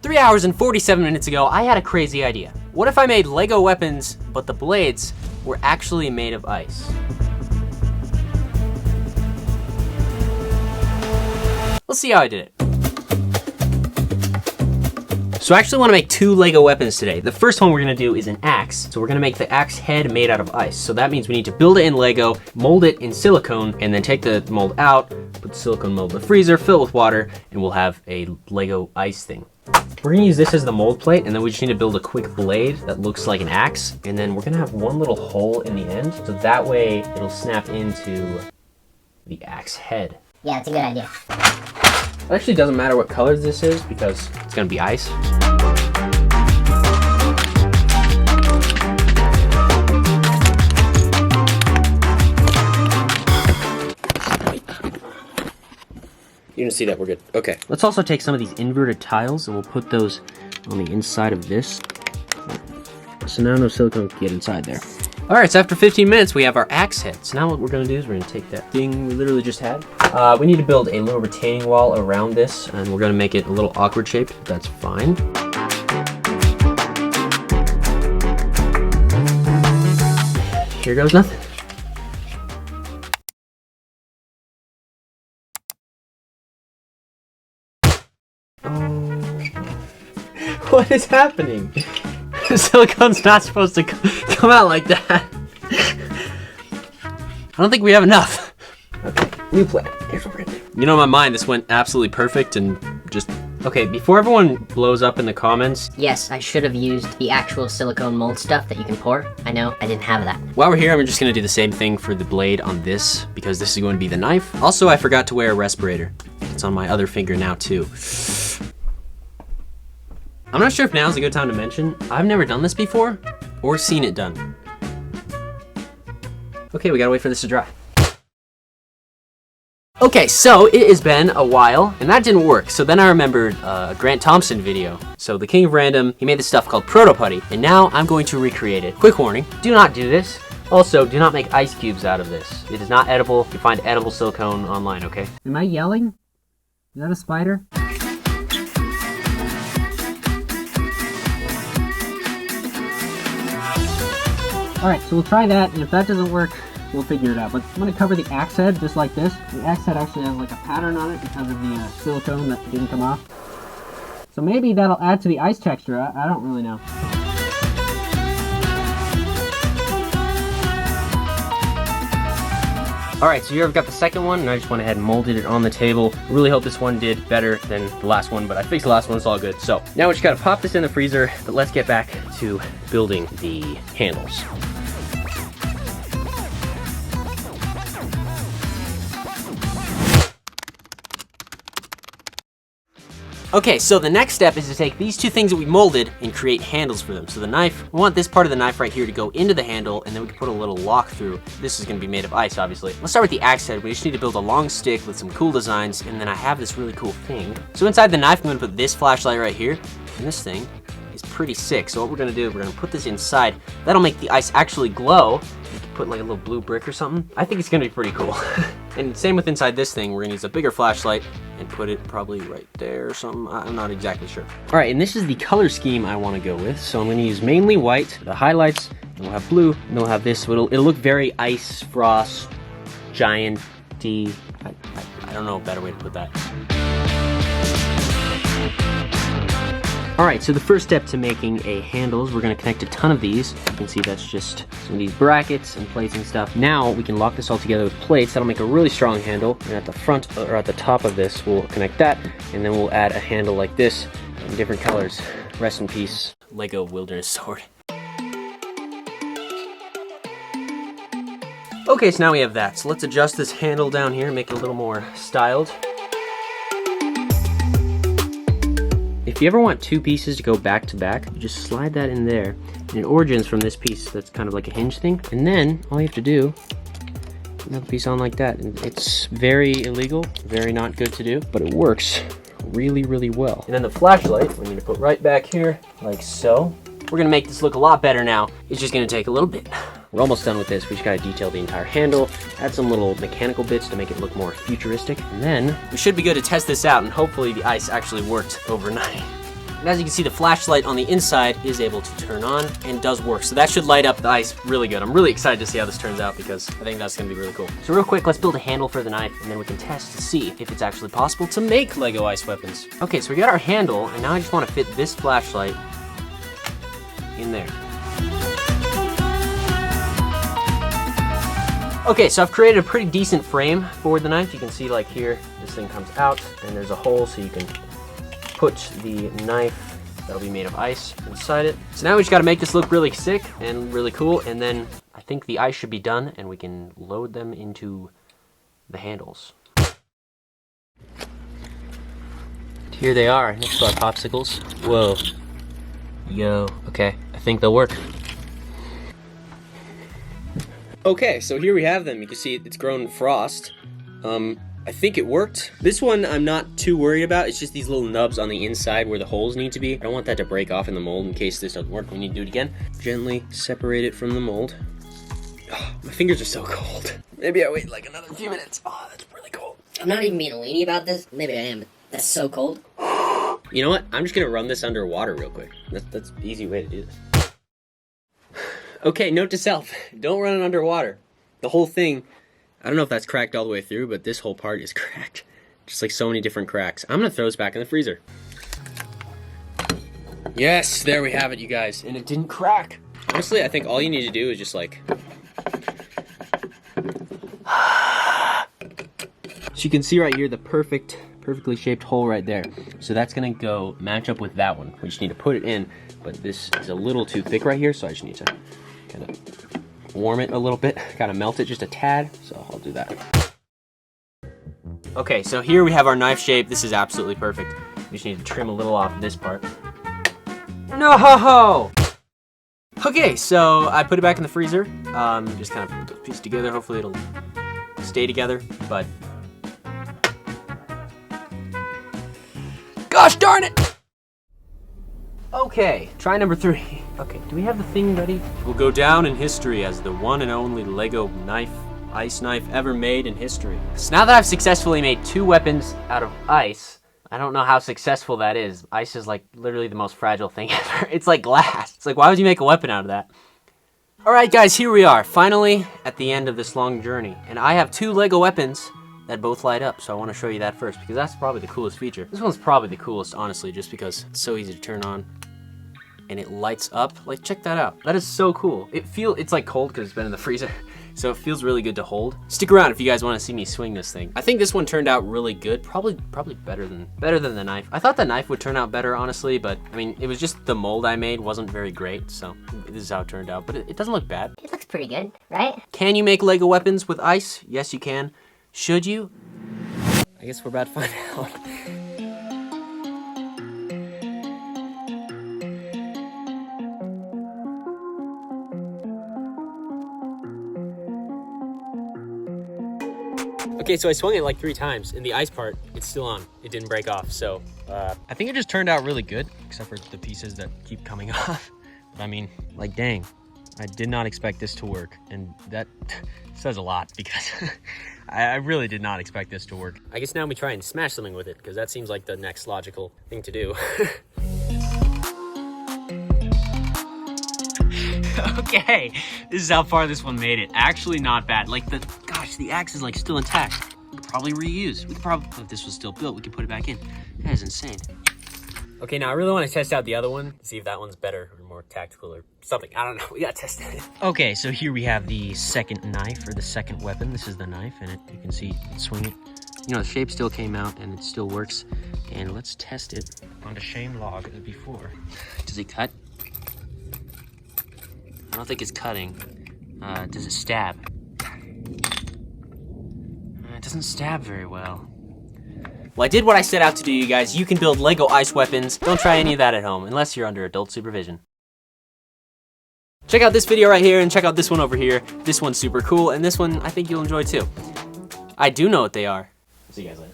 3 hours and 47 minutes ago, I had a crazy idea. What if I made Lego weapons, but the blades were actually made of ice? Let's see how I did it. So I actually want to make 2 Lego weapons today. The first one we're going to do is an axe. So we're going to make the axe head made out of ice. So that means we need to build it in Lego, mold it in silicone, and then take the mold out, put the silicone mold in the freezer, fill it with water, and we'll have a Lego ice thing. We're going to use this as the mold plate, and then we just need to build a quick blade that looks like an axe. And then we're going to have one little hole in the end. So that way it'll snap into the axe head. Yeah, that's a good idea. It actually doesn't matter what color this is because it's gonna be ice. You can see that we're good. Okay. Let's also take some of these inverted tiles and we'll put those on the inside of this. So now no silicone can get inside there. All right, so after 15 minutes, we have our axe head. So now what we're gonna do is we're gonna take that thing we literally just had. We need to build a little retaining wall around this, and we're gonna make it a little awkward shaped. That's fine. Here goes nothing. What is happening? Silicone's not supposed to come out like that. I don't think we have enough. Okay, new plan. Here's what we're gonna do. You know, in my mind, this went absolutely perfect and just... Okay, before everyone blows up in the comments... Yes, I should have used the actual silicone mold stuff that you can pour. I know, I didn't have that. While we're here, I'm just gonna do the same thing for the blade on this, because this is going to be the knife. Also, I forgot to wear a respirator. It's on my other finger now, too. I'm not sure if now's a good time to mention, I've never done this before, or seen it done. Okay, we gotta wait for this to dry. Okay, so it has been a while, and that didn't work. So then I remembered a Grant Thompson video. So the king of random, he made this stuff called Proto Putty, and now I'm going to recreate it. Quick warning, do not do this. Also, do not make ice cubes out of this. It is not edible. You find edible silicone online, okay? Am I yelling? Is that a spider? Alright, so we'll try that, and if that doesn't work, we'll figure it out. But I'm going to cover the axe head just like this. The axe head actually has like a pattern on it because of the silicone that didn't come off. So maybe that'll add to the ice texture, I don't really know. Alright, so here I've got the second one, and I just went ahead and molded it on the table. I really hope this one did better than the last one, but I fixed the last one, it's all good. So, now we just gotta pop this in the freezer, but let's get back to building the handles. Okay, so the next step is to take these 2 things that we molded and create handles for them. So the knife, we want this part of the knife right here to go into the handle, and then we can put a little lock through. This is gonna be made of ice, obviously. Let's start with the axe head. We just need to build a long stick with some cool designs, and then I have this really cool thing. So inside the knife, I'm gonna put this flashlight right here, and this thing is pretty sick. So what we're gonna do, we're gonna put this inside. That'll make the ice actually glow. You can put like a little blue brick or something. I think it's gonna be pretty cool. And same with inside this thing, we're gonna use a bigger flashlight and put it probably right there or something. I'm not exactly sure. All right, and this is the color scheme I wanna go with. So I'm gonna use mainly white, the highlights, and we'll have blue, and we'll have this. So it'll look very ice, frost, giant-y. I don't know a better way to put that. All right, so the first step to making a handle is we're gonna connect a ton of these. You can see that's just some of these brackets and plates and stuff. Now we can lock this all together with plates. That'll make a really strong handle. And at the front, or at the top of this, we'll connect that, and then we'll add a handle like this in different colors. Rest in peace, Lego Wilderness Sword. Okay, so now we have that. So let's adjust this handle down here, make it a little more styled. If you ever want 2 pieces to go back to back, you just slide that in there, and it origins from this piece that's kind of like a hinge thing. And then all you have to do, put another piece on like that. And it's very illegal, very not good to do, but it works really, really well. And then the flashlight, we're gonna put right back here, like so. We're gonna make this look a lot better now. It's just gonna take a little bit. We're almost done with this. We just gotta detail the entire handle, add some little mechanical bits to make it look more futuristic, and then we should be good to test this out, and hopefully the ice actually worked overnight. And as you can see, the flashlight on the inside is able to turn on and does work. So that should light up the ice really good. I'm really excited to see how this turns out because I think that's gonna be really cool. So real quick, let's build a handle for the knife and then we can test to see if it's actually possible to make Lego ice weapons. Okay, so we got our handle and now I just wanna fit this flashlight in there. Okay, so I've created a pretty decent frame for the knife. You can see like here, this thing comes out and there's a hole so you can put the knife that'll be made of ice inside it. So now we just gotta make this look really sick and really cool, and then I think the ice should be done and we can load them into the handles. Here they are, next to our popsicles. Whoa. Yo, okay, I think they'll work. Okay, so here we have them. You can see it's grown frost. I think it worked. This one I'm not too worried about. It's just these little nubs on the inside where the holes need to be. I don't want that to break off in the mold in case this doesn't work. We need to do it again. Gently separate it from the mold. Oh, my fingers are so cold. Maybe I wait like another few minutes. Oh, that's really cold. I'm not even being a weenie about this. Maybe I am, but that's so cold. You know what? I'm just gonna run this under water real quick. That's an easy way to do this. Okay, note to self, don't run it underwater. The whole thing, I don't know if that's cracked all the way through, but this whole part is cracked. Just like so many different cracks. I'm gonna throw this back in the freezer. Yes, there we have it, you guys, and it didn't crack. Honestly, I think all you need to do is just like... So you can see right here the perfectly shaped hole right there. So that's gonna go match up with that one. We just need to put it in, but this is a little too thick right here, so I just need to kind of warm it a little bit, kind of melt it just a tad, so I'll do that. Okay, so here we have our knife shape. This is absolutely perfect. We just need to trim a little off this part. No! Okay, so I put it back in the freezer. Just kind of put those pieces together. Hopefully it'll stay together, but... Gosh darn it! Okay, try number 3. Okay, do we have the thing ready? Will go down in history as the one and only Lego ice knife ever made in history. So now that I've successfully made 2 weapons out of ice, I don't know how successful that is. Ice is like literally the most fragile thing ever. It's like glass. It's like, why would you make a weapon out of that? All right, guys, here we are, finally at the end of this long journey. And I have 2 Lego weapons that both light up, so I want to show you that first because that's probably the coolest feature. This one's probably the coolest, honestly, just because it's so easy to turn on and it lights up. Like, check that out. That is so cool. It's like cold because it's been in the freezer, so it feels really good to hold. Stick around if you guys want to see me swing this thing. I think this one turned out really good, probably better than the knife. I thought the knife would turn out better, honestly, but I mean, it was just the mold I made wasn't very great, so this is how it turned out. But it doesn't look bad. It looks pretty good, right? Can you make Lego weapons with ice? Yes, you can. Should you? I guess we're about to find out. Okay, so I swung it like 3 times. In the ice part, it's still on. It didn't break off, so I think it just turned out really good, except for the pieces that keep coming off. But I mean, like, dang. I did not expect this to work, and that says a lot because I really did not expect this to work. I guess now we try and smash something with it because that seems like the next logical thing to do. Okay, this is how far this one made it. Actually not bad. Like the axe is like still intact. We could probably reuse. We could probably, if this was still built, we could put it back in. That is insane. Okay, now I really want to test out the other one, see if that one's better or more tactical or something. I don't know, we gotta test it. Okay, so here we have the second knife, or the second weapon. This is the knife, and you can see it swing it. You know, the shape still came out and it still works. And let's test it on the same log as before. Does it cut? I don't think it's cutting. Does it stab? It doesn't stab very well. Well, I did what I set out to do, you guys. You can build Lego ice weapons. Don't try any of that at home, unless you're under adult supervision. Check out this video right here, and check out this one over here. This one's super cool, and this one I think you'll enjoy too. I do know what they are. See you guys later.